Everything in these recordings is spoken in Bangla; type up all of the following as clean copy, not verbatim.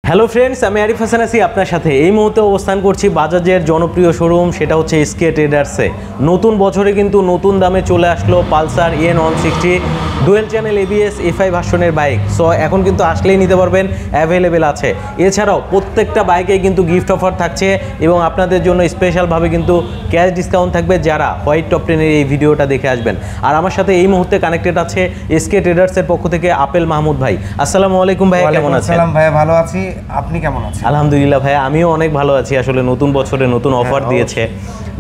হ্যালো ফ্রেন্ডস, আমি আরিফ হাসান আছি আপনার সাথে। এই মুহূর্তে অবস্থান করছি বাজাজের জনপ্রিয় শোরুম, সেটা হচ্ছে এসকে ট্রেডার্সে। নতুন বছরে কিন্তু নতুন দামে চলে আসলো Pulsar EN160 dual channel ABS FI ভার্সনের বাইক। সো এখন কিন্তু আসলেই নিতে পারবেন, অ্যাভেলেবেল আছে। এছাড়াও প্রত্যেকটা বাইকে কিন্তু গিফট অফার থাকছে এবং আপনাদের জন্য স্পেশালভাবে কিন্তু ক্যাশ ডিসকাউন্ট থাকবে যারা হোয়াইট টপ 10-এর এই ভিডিওটা দেখে আসবেন। আর আমার সাথে এই মুহূর্তে কানেক্টেড আছে এসকে ট্রেডার্সের পক্ষ থেকে আপেল মাহমুদ ভাই। আসসালামু আলাইকুম ভাই, কেমন আছেন? আসসালাম ভাই, ভালো আছি। আপনি কেমন আছেন? আলহামদুলিল্লাহ ভাই, আমিও অনেক ভালো আছি। আসলে নতুন বছরে নতুন অফার দিয়েছে,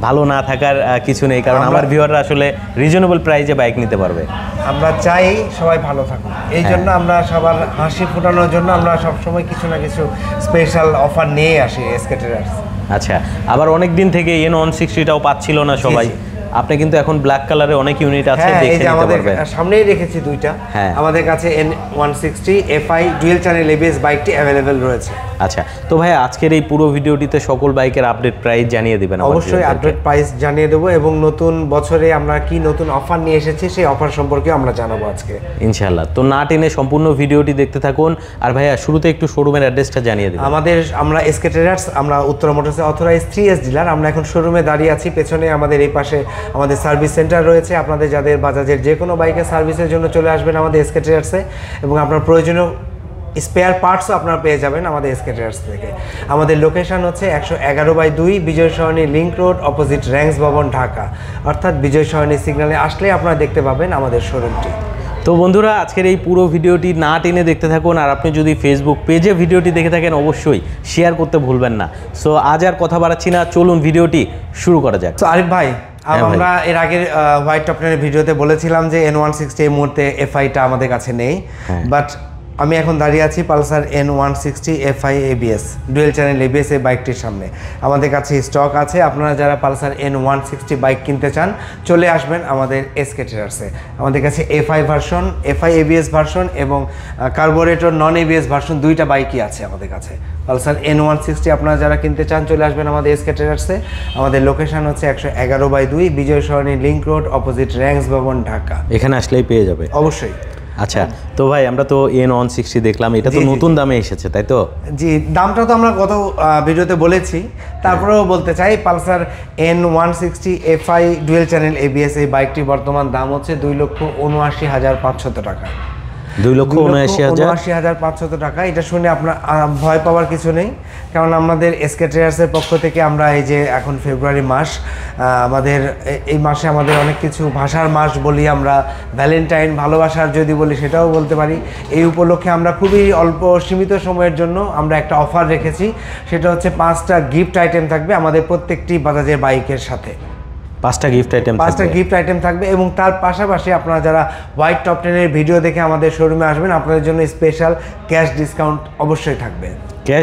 ভালো না থাকার কিছু নেই, কারণ আমার ভিউয়াররা আসলে রিজনেবল প্রাইসে বাইক নিতে পারবে। আমরা চাই সবাই ভালো থাকুক, এই জন্য আমরা সবার হাসি ফোটানোর জন্য আমরা সবসময় কিছু না কিছু স্পেশাল অফার নিয়ে আসি এসকে ট্রেডার্স। আচ্ছা, আবার অনেক দিন থেকে EN160টাও পাচ্ছিল না সবাই। আপনি কিন্তু এখন ব্ল্যাক কালারে অনেক ইউনিট আছে, দেখে নিতে পারবেন। সামনেই রেখেছি দুইটা, আমাদের কাছে EN160 FI dual channel ABS বাইকটি অ্যাভেলেবেল রয়েছে। আচ্ছা, তো ভাই আজকের এই পুরো ভিডিওটিতে সকল বাইকের আপডেট প্রাইস জানিয়ে দিবেন? অবশ্যই আপডেট প্রাইস জানিয়ে দেবো এবং নতুন বছরে আমরা কি নতুন অফার নিয়ে এসেছি সেই অফার সম্পর্কে আমরা জানাবো আজকে ইনশাআল্লাহ। তো না টেনে সম্পূর্ণ ভিডিওটি দেখতে থাকুন। আর ভাইয়া শুরুতে একটু শোরুমের অ্যাড্রেসটা জানিয়ে দিবেন। আমরা এসকে ট্রেডার্স, আমরা উত্তরা মোটরসের অথরাইজ 3S ডিলার। আমরা এখন শোরুমে দাঁড়িয়ে আছি, পেছনে আমাদের এই পাশে আমাদের সার্ভিস সেন্টার রয়েছে। আপনাদের যাদের বাজাজের যে কোনো বাইকের সার্ভিসের জন্য চলে আসবেন আমাদের এসকে ট্রেডার্সে এবং আপনার প্রয়োজনীয় স্পেয়ার পার্টসও আপনারা পেয়ে যাবেন আমাদের এসকে ট্রেডার্স থেকে। আমাদের লোকেশন হচ্ছে 111/2 বিজয় সরণি লিংক রোড, অপোজিট র্যাঙ্কস ভবন, ঢাকা। অর্থাৎ বিজয় সরণি সিগন্যালে আসলে আপনারা দেখতে পাবেন আমাদের শোরুমটি। তো বন্ধুরা, আজকের এই পুরো ভিডিওটি না টেনে দেখতে থাকুন। আর আপনি যদি ফেসবুক পেজে ভিডিওটি দেখে থাকেন অবশ্যই শেয়ার করতে ভুলবেন না। সো আজ আর কথা বাড়াচ্ছি না, চলুন ভিডিওটি শুরু করা যাক। তো আরিফ ভাই, আমরা এর আগের হোয়াইট টপ 10-এর ভিডিওতে বলেছিলাম যে EN160 এই মুহূর্তে FIটা আমাদের কাছে নেই, বাট আমি এখন দাঁড়িয়ে আছি Pulsar EN160 FI ABS dual channel ABS এই বাইকটির সামনে। আমাদের কাছে স্টক আছে। আপনারা যারা পালসার EN160 বাইক কিনতে চান চলে আসবেন আমাদের এসকে ট্রেডার্সে। আমাদের কাছে FI version, FI ABS version এবং কার্বোরেটর নন ABS ভার্সন দুইটা বাইকই আছে আমাদের কাছে। পালসার EN160 আপনারা যারা কিনতে চান চলে আসবেন আমাদের এসকে ট্রেডার্সে। আমাদের লোকেশন হচ্ছে 111/2 বিজয় সরণি লিংক রোড, অপোজিট র্যাঙ্কস ভবন, ঢাকা। এখানে আসলেই পেয়ে যাবে অবশ্যই। আচ্ছা, তো ভাই আমরা তো EN160 দেখলাম, এটা তো নতুন দামে এসেছে তাই তো? জি, দামটা তো আমরা গত ভিডিওতে বলেছি, তারপরেও বলতে চাই Pulsar EN160 FI dual channel ABS এই বাইকটির বর্তমান দাম হচ্ছে 2,79,500 টাকা। 2,79,500 টাকা। এটা শুনে আপনার ভয় পাওয়ার কিছু নেই, কারণ আমাদের এসকে ট্রেডার্সের পক্ষ থেকে আমরা এই যে এখন ফেব্রুয়ারি মাস, আমাদের এই মাসে আমাদের অনেক কিছু ভাষার মাস বলি আমরা, ভ্যালেন্টাইন ভালোবাসার যদি বলি সেটাও বলতে পারি। এই উপলক্ষে আমরা খুবই অল্প সীমিত সময়ের জন্য আমরা একটা অফার রেখেছি, সেটা হচ্ছে 5টা গিফট আইটেম থাকবে আমাদের প্রত্যেকটি বাজাজের বাইকের সাথে। 5টা গিফট আইটেম থাকবে এবং তার পাশাপাশি আপনারা যারা হোয়াইট টপ 10-এর ভিডিও দেখে আমাদের শোরুমে আসবেন আপনাদের জন্য স্পেশাল ক্যাশ ডিসকাউন্ট অবশ্যই থাকবে। ক্যাশ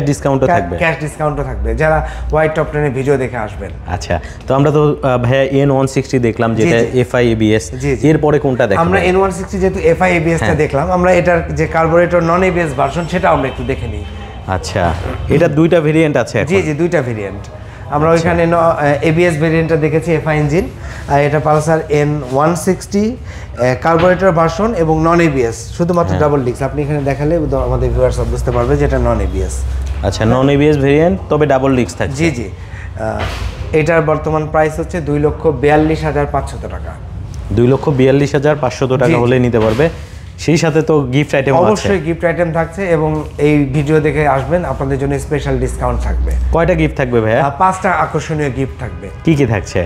ডিসকাউন্টও থাকবে যারা হোয়াইট টপ 10-এর ভিডিও দেখে আসবেন। আচ্ছা, তো আমরা তো ভাইয়া EN160 দেখলাম যেটা FI ABS, এরপরে কোনটা দেখব? আমরা EN160 যেহেতু FI ABS-টা দেখলাম, আমরা এটার যে কার্বোরেটর নন ABS ভার্সন সেটা আমরা একটু দেখে নিই। আচ্ছা, এটা দুইটা ভেরিয়েন্ট আছে এখন? জি, দুইটা ভেরিয়েন্ট। আমরা ওইখানে ABS ভেরিয়েন্টটা দেখেছি FI ইঞ্জিন, আর এটা পালসার EN160 কার্বোরেটর ভার্সন এবং নন ABS, শুধুমাত্র ডাবল ডিস্ক। আপনি এখানে দেখালে আমাদের ভিউয়ার্স বুঝতে পারবে যে এটা নন ABS। আচ্ছা, নন ABS ভেরিয়েন্ট, তবে ডাবল ডিস্ক থাকছে। জি, এটার বর্তমান প্রাইস হচ্ছে 2,42,500 টাকা। 2,42,500 টাকা হলে নিতে পারবে। সেই সাথে তো গিফট আইটেম আছে? অবশ্যই গিফট আইটেম থাকছে এবং এই ভিডিও দেখে আসবেন আপনাদের জন্য স্পেশাল ডিসকাউন্ট থাকবে। কয়টা গিফট থাকবে ভাইয়া? 5টা আকর্ষণীয় গিফট থাকবে। কি থাকছে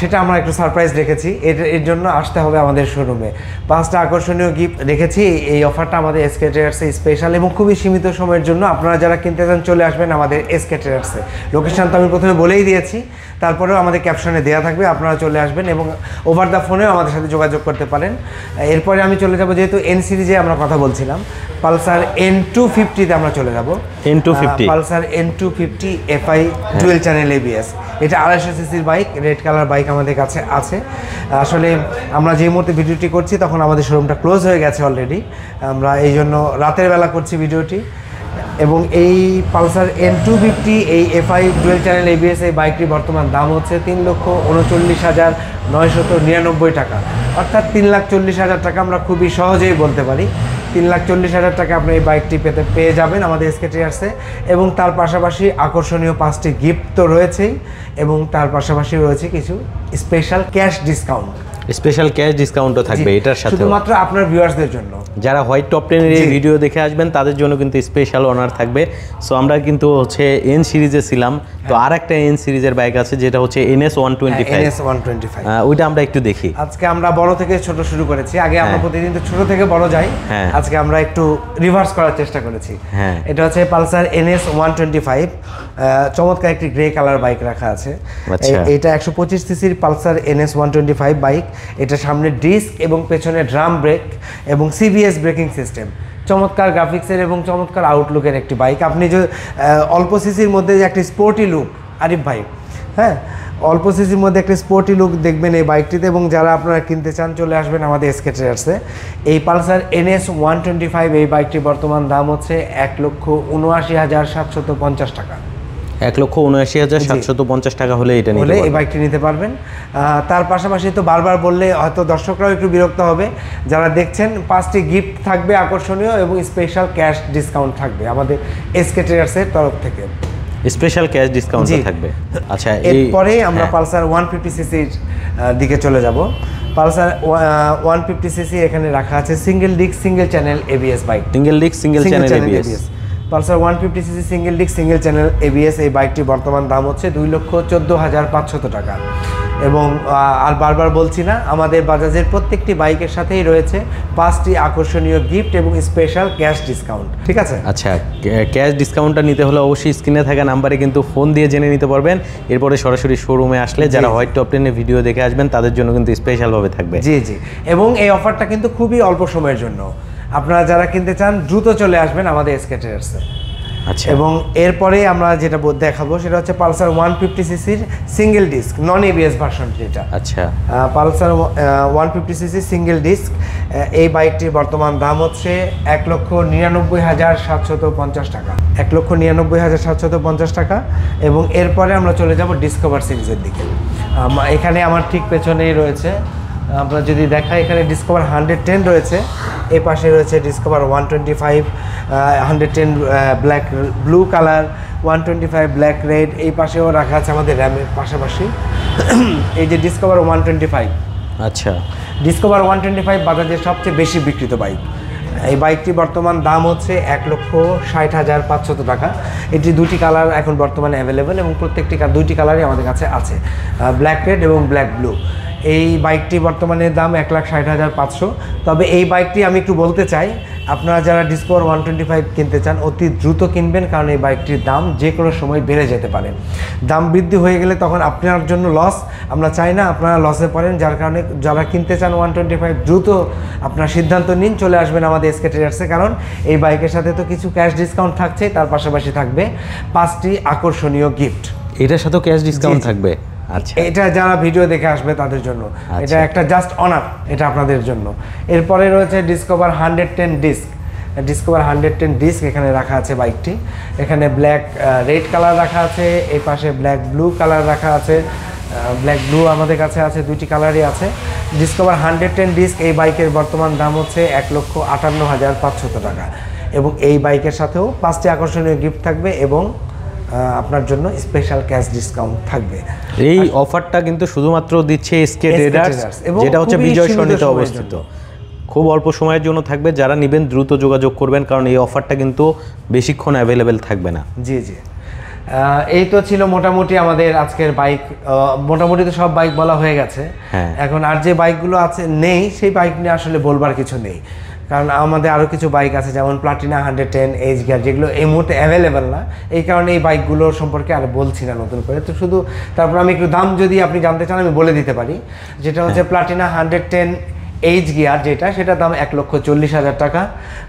সেটা আমরা একটু সারপ্রাইজ রেখেছি, এর জন্য আসতে হবে আমাদের শোরুমে। 5টা আকর্ষণীয় গিফট রেখেছি। এই অফারটা আমাদের এসকে ট্রেডার্সে স্পেশাল এবং খুবই সীমিত সময়ের জন্য। আপনারা যারা কিনতে চান চলে আসবেন আমাদের এসকে ট্রেডার্সে। লোকেশন তো আমি প্রথমে বলেই দিয়েছি, তারপরেও আমাদের ক্যাপশনে দেওয়া থাকবে, আপনারা চলে আসবেন এবং ওভার দ্য ফোনেও আমাদের সাথে যোগাযোগ করতে পারেন। এরপরে আমি চলে যাব, যেহেতু N সিরিজে আমরা কথা বলছিলাম, পালসার N250-তে আমরা চলে যাব। Pulsar N250 FI dual channel ABS, এটা 250 সিসির বাইক, রেড কালার বাইক আমাদের কাছে আছে। আসলে আমরা যে মুহূর্তে ভিডিওটি করছি তখন আমাদের শোরুমটা ক্লোজ হয়ে গেছে অলরেডি, আমরা এই জন্য রাতের বেলা করছি ভিডিওটি। এবং এই পালসার N250 এই FI ডুয়েল চ্যানেল ABS এই বাইকটির বর্তমান দাম হচ্ছে 3,39,999 টাকা, অর্থাৎ 3,40,000 টাকা আমরা খুবই সহজেই বলতে পারি। 3,40,000 টাকা আপনি এই বাইকটি পেয়ে যাবেন আমাদের এসকে ট্রেডার্সে। এবং তার পাশাপাশি আকর্ষণীয় 5টি গিফট তো রয়েছেই, এবং তার পাশাপাশি রয়েছে কিছু special cash discount. Special cash ডিসকাউন্টও থাকবে এটার সাথে, শুধুমাত্র আপনার ভিউয়ার্সদের জন্য। যারা হোয়াইট টপ 10 এর ভিডিও দেখে আসবেন তাদের জন্য কিন্তু স্পেশাল অনার থাকবে। সো আমরা কিন্তু হচ্ছে এন সিরিজে ছিলাম, তো আর একটা এন সিরিজের বাইক আছে যেটা হচ্ছে NS 125। ওইটা আমরা একটু দেখি। আজকে আমরা বড় থেকে ছোট শুরু করেছি, আগে আমরা প্রতিদিন তো ছোট থেকে বড় যাই, আজকে আমরা একটু রিভার্স করার চেষ্টা করেছি। এটা হচ্ছে পালসার NS 125, চমৎকার একটি গ্রে কালার বাইক রাখা আছে। এটা 125 সিসির পালসার NS 125 বাইক। এটা সামনে ডিস্ক এবং পেছনে ড্রাম ব্রেক এবং CBS ব্রেকিং সিস্টেম, চমৎকার গ্রাফিক্সের এবং চমৎকার আউটলুকের একটি বাইক। আপনি যে অল্প সিসির মধ্যে যে একটি স্পোর্টি লুক, আরিফ ভাই, হ্যাঁ, অল্প সিসির মধ্যে একটা স্পোর্টি লুক দেখবেন এই বাইকটিতে। এবং যারা আপনারা কিনতে চান চলে আসবেন আমাদের এসকে ট্রেডার্সে। এই পালসার NS 125 এই বাইকটি বর্তমান দাম হচ্ছে 1,79,750 টাকা। 1,79,750 টাকা হলে এটা নিতে এই বাইকটি নিতে পারবেন। তার পাশাপাশি তো বারবার বললে হয়তো দর্শকরাও একটু বিরক্ত হবে, যারা দেখছেন 5টি গিফট থাকবে আকর্ষণীয় এবং স্পেশাল ক্যাশ ডিসকাউন্ট থাকবে আমাদের এসকে ট্রেডার্সের তরফ থেকে। স্পেশাল ক্যাশ ডিসকাউন্ট থাকবে। আচ্ছা, এরপরে আমরা পালসার 150 সিসির দিকে চলে যাব। পালসার 150 সিসি এখানে রাখা আছে single disc single channel ABS bike. Single disc single channel ABS Pulsar 150 CC single disc single channel ABS এই বাইকটি বর্তমান দাম হচ্ছে 2,14,500 টাকা। এবং আর বারবার বলছি না, আমাদের বাজাজের প্রত্যেকটি বাইকের সাথেই রয়েছে 5টি আকর্ষণীয় গিফট এবং স্পেশাল ক্যাশ ডিসকাউন্ট, ঠিক আছে? আচ্ছা, ক্যাশ ডিসকাউন্টটা নিতে হলে অবশ্যই স্ক্রিনে থাকা নাম্বারে কিন্তু ফোন দিয়ে জেনে নিতে পারবেন। এরপরে সরাসরি শোরুমে আসলে যারা হোয়াইট টপ 10 ভিডিও দেখে আসবেন তাদের জন্য কিন্তু স্পেশালভাবে থাকবে। জি জি, এবং এই অফারটা কিন্তু খুবই অল্প সময়ের জন্য। আপনারা যারা কিনতে চান দ্রুত চলে আসবেন আমাদের এসকে ট্রেডার্সে। আচ্ছা, এবং এরপরে আমরা যেটা দেখাবো সেটা হচ্ছে পালসার 150 সিসির সিঙ্গেল ডিস্ক নন ABS ভার্সন। যেটা আচ্ছা, পালসার 150 সিসি সিঙ্গেল ডিস্ক এই বাইকটির বর্তমান দাম হচ্ছে 1,99,750 টাকা। 1,99,750 টাকা। এবং এরপরে আমরা চলে যাব ডিসকভার সিরিজের দিকে। এখানে আমার ঠিক পেছনেই রয়েছে, আমরা যদি দেখাই, এখানে ডিসকভার 110 রয়েছে, এই পাশে রয়েছে discover 125 110 black blue colour, 125 black red, এই পাশেও রাখা আছে আমাদের র্যামের পাশাপাশি। এই যে ডিসকভার 125, আচ্ছা, ডিসকভার 125 বাজাজের সবচেয়ে বেশি বিক্রিত বাইক। এই বাইকটি বর্তমান দাম হচ্ছে 1,60,500 টাকা। এটি 2টি কালার এখন বর্তমানে অ্যাভেলেবেল এবং প্রত্যেকটি দুইটি কালারই আমাদের কাছে আছে, ব্ল্যাক রেড এবং ব্ল্যাক ব্লু। এই বাইকটি বর্তমানে দাম 1,60,500। তবে এই বাইকটি আমি একটু বলতে চাই, আপনারা যারা ডিসকভার 125 কিনতে চান অতি দ্রুত কিনবেন, কারণ এই বাইকটির দাম যে কোনো সময় বেড়ে যেতে পারে। দাম বৃদ্ধি হয়ে গেলে তখন আপনার জন্য লস, আমরা চাই না আপনারা লসে পড়েন। যার কারণে যারা কিনতে চান 125 দ্রুত আপনার সিদ্ধান্ত নিন, চলে আসবেন আমাদের এসকে ট্রেডার্সে। কারণ এই বাইকের সাথে তো কিছু ক্যাশ ডিসকাউন্ট থাকছে, তার পাশাপাশি থাকবে 5টি আকর্ষণীয় গিফট। এটার সাথেও ক্যাশ ডিসকাউন্ট থাকবে? আচ্ছা, এটা যারা ভিডিও দেখে আসবে তাদের জন্য এটা একটা জাস্ট অনার, এটা আপনাদের জন্য। এরপরে রয়েছে ডিসকভার 110 ডিস্ক। ডিসকভার 110 ডিস্ক এখানে রাখা আছে বাইকটি। এখানে ব্ল্যাক রেড কালার রাখা আছে, এই পাশে ব্ল্যাক ব্লু কালার রাখা আছে। ব্ল্যাক ব্লু আমাদের কাছে আছে, 2টি কালারই আছে। ডিসকভার 110 ডিস্ক এই বাইকের বর্তমান দাম হচ্ছে 1,58,500 টাকা। এবং এই বাইকের সাথেও 5টি আকর্ষণীয় গিফট থাকবে এবং আপনার জন্য স্পেশাল ক্যাশ ডিসকাউন্ট থাকবে। এই অফারটা কিন্তু শুধুমাত্র দিচ্ছে এসকে ট্রেডার্স, যেটা হচ্ছে বিজয় সরণিতে অবস্থিত। খুব অল্প সময়ের জন্য থাকবে, যারা নেবেন দ্রুত যোগাযোগ করবেন, কারণ এই অফারটা কিন্তু বেশিক্ষণ অ্যাভেলেবেল থাকবে না। জি জি, এই তো ছিল মোটামুটি আমাদের আজকের বাইক। মোটামুটি তো সব বাইক বলা হয়ে গেছে। এখন আর যে বাইকগুলো আছে নেই, সেই বাইক নিয়ে আসলে বলবার কিছু নেই, কারণ আমাদের আরও কিছু বাইক আছে যেমন প্লাটিনা 110 এইচ গিয়ার, যেগুলো এই মুহূর্তে অ্যাভেলেবেল না। এই কারণে এই বাইকগুলোর সম্পর্কে আর বলছি না নতুন করে। তো শুধু তারপর আমি একটু দাম যদি আপনি জানতে চান আমি বলে দিতে পারি। যেটা হচ্ছে প্লাটিনা 110 এইচ গিয়ার, সেটার দাম 1,40,000 টাকা।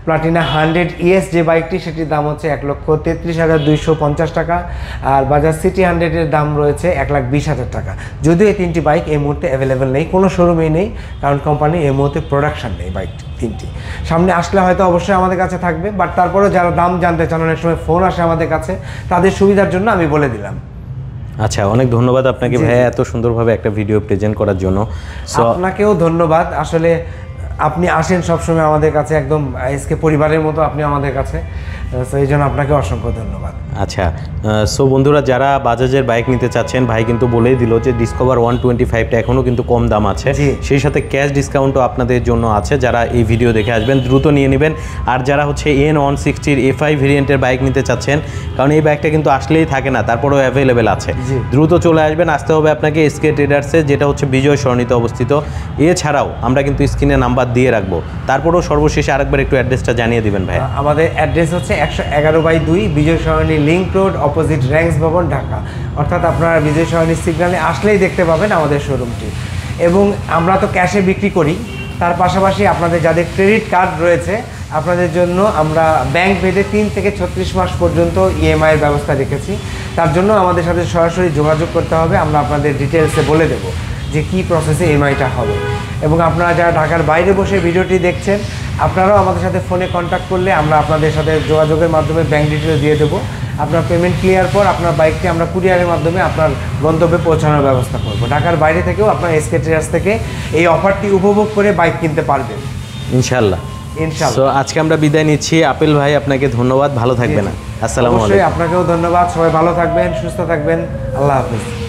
প্লাটিনা 100 ES যে বাইকটি, সেটির দাম হচ্ছে 1,33,250 টাকা। আর বাজাজ সিটি 100-এর দাম রয়েছে 1,20,000 টাকা। যদিও এই 3টি বাইক এই মুহূর্তে অ্যাভেলেবেল নেই, কোনো শোরুমেই নেই, কারণ কোম্পানি এই মুহূর্তে প্রোডাকশান নেই বাইক 3টি। সামনে আসলে হয়তো অবশ্যই আমাদের কাছে থাকবে, বাট তারপরেও যারা দাম জানতে চান, অনেক সময় ফোন আসে আমাদের কাছে, তাদের সুবিধার জন্য আমি বলে দিলাম। আচ্ছা, অনেক ধন্যবাদ আপনাকে ভাইয়া এত সুন্দরভাবে একটা ভিডিও প্রেজেন্ট করার জন্য। আপনাকেও ধন্যবাদ। আসলে আপনি আসেন সবসময় আমাদের কাছে, একদম এসকে পরিবারের মতো আপনি আমাদের কাছে। তো এই জন্য আপনাকে অসংখ্য ধন্যবাদ। আচ্ছা, সো বন্ধুরা যারা বাজাজের বাইক নিতে চাচ্ছেন, ভাই কিন্তু বলেই দিল যে ডিসকভার 125টা এখনও কিন্তু কম দাম আছে, সেই সাথে ক্যাশ ডিসকাউন্টও আপনাদের জন্য আছে। যারা এই ভিডিও দেখে আসবেন দ্রুত নিয়ে নেবেন। আর যারা হচ্ছে EN160 FI ভেরিয়েন্টের বাইক নিতে চাচ্ছেন, কারণ এই বাইকটা কিন্তু আসলেই থাকে না, তারপরেও অ্যাভেলেবেল আছে, দ্রুত চলে আসবেন। আসতে হবে আপনাকে এসকে ট্রেডার্সে, যেটা হচ্ছে বিজয় সরণিতে অবস্থিত। এছাড়াও আমরা কিন্তু স্ক্রিনে নাম্বার দিয়ে রাখবো। তারপরেও সর্বশেষে আরেকবার একটু অ্যাড্রেসটা জানিয়ে দিবেন ভাই। অ্যাড্রেস হচ্ছে 111/2 বিজয় সরণি লিংক রোড, অপোজিট র্যাঙ্কস ভবন, ঢাকা। অর্থাৎ আপনারা বিজয় সরণি সিগন্যালে আসলেই দেখতে পাবেন আমাদের শোরুমটি। এবং আমরা তো ক্যাশে বিক্রি করি, তার পাশাপাশি আপনাদের যাদের ক্রেডিট কার্ড রয়েছে আপনাদের জন্য আমরা ব্যাংক ভেদে 3 থেকে 36 মাস পর্যন্ত EMI এর ব্যবস্থা রেখেছি। তার জন্য আমাদের সাথে সরাসরি যোগাযোগ করতে হবে, আমরা আপনাদের ডিটেলসে বলে দেব যে কী প্রসেসে EMI-টা হবে। এবং আপনারা যারা ঢাকার বাইরে বসে ভিডিওটি দেখছেন, আপনারাও আমাদের সাথে ফোনে কন্ট্যাক্ট করলে আমরা আপনাদের সাথে যোগাযোগের মাধ্যমে ব্যাংক ডিটেলস দিয়ে দেবো। আপনার পেমেন্ট ক্লিয়ার পর আপনার বাইকটি আমরা কুরিয়ারের মাধ্যমে আপনার গন্তব্যে পৌঁছানোর ব্যবস্থা করব। ঢাকার বাইরে থেকেও আপনার এসকে ট্রেডার্স থেকে এই অফারটি উপভোগ করে বাইক কিনতে পারবেন ইনশাআল্লাহ। সো আজকে আমরা বিদায় নিচ্ছি। আপেল ভাই আপনাকে ধন্যবাদ, ভালো থাকবেন। আসসালামু আলাইকুম। অবশ্যই আপনাকেও ধন্যবাদ। সবাই ভালো থাকবেন, সুস্থ থাকবেন। আল্লাহ হাফেজ।